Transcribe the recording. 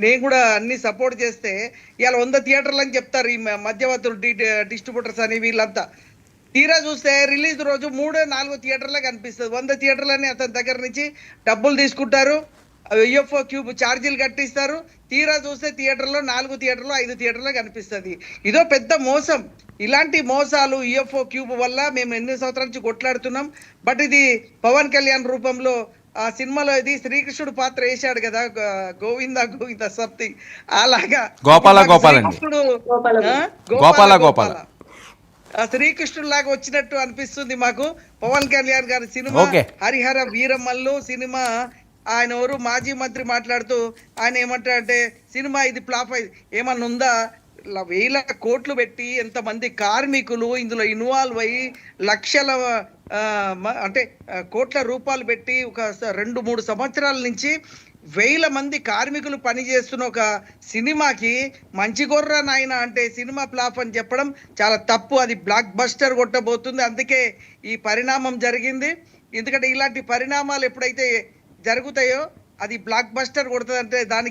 నేను కూడా అన్ని సపోర్ట్ చేస్తే ఇవాళ 100 థియేటర్లు అని చెప్తారు ఈ మధ్యవర్తులు డిస్ట్రిబ్యూటర్స్ అని వీళ్ళంతా. తీరా చూస్తే రిలీజ్ రోజు 3-4 థియేటర్లే కనిపిస్తుంది. 100 థియేటర్లని అతని దగ్గర నుంచి డబ్బులు తీసుకుంటారు, యుఎఫ్ఓ క్యూబ్ ఛార్జీలు కట్టిస్తారు. తీరా చూస్తే థియేటర్లో 4 థియేటర్లు 5 థియేటర్లో కనిపిస్తుంది. ఇదో పెద్ద మోసం. ఇలాంటి మోసాలు యుఎఫ్ఓ క్యూబ్ వల్ల మేము ఎన్ని సంవత్సరాల నుంచి కొట్లాడుతున్నాం. బట్ ఇది పవన్ కళ్యాణ్ రూపంలో ఆ సినిమాలో ఇది శ్రీకృష్ణుడు పాత్ర వేశాడు కదా, గోవింద గోవింద సంథింగ్ అలాగా గోపాల శ్రీకృష్ణుడు లాగా వచ్చినట్టు అనిపిస్తుంది మాకు పవన్ కళ్యాణ్ గారి సినిమా. హరిహర వీరమల్లు సినిమా ఆయన ఎవరు మాజీ మంత్రి మాట్లాడుతూ ఆయన ఏమంటారంటే సినిమా ఇది ఫ్లాప్ అయింది. ఏమన్నా ఉందా? వేల కోట్లు పెట్టి ఎంతమంది కార్మికులు ఇందులో ఇన్వాల్వ్ అయ్యి లక్షల అంటే కోట్ల రూపాయలు పెట్టి ఒక 2-3 సంవత్సరాల నుంచి వేల మంది కార్మికులు పనిచేస్తున్న ఒక సినిమాకి మంచి గొర్ర నాయన అంటే సినిమా ఫ్లాప్ అని చెప్పడం చాలా తప్పు. అది బ్లాక్ బస్టర్ కొట్టబోతుంది. అందుకే ఈ పరిణామం జరిగింది. ఎందుకంటే ఇలాంటి పరిణామాలు ఎప్పుడైతే జరుగుతాయో అది బ్లాక్ బస్టర్ కొడుతుంది. అంటే దానికి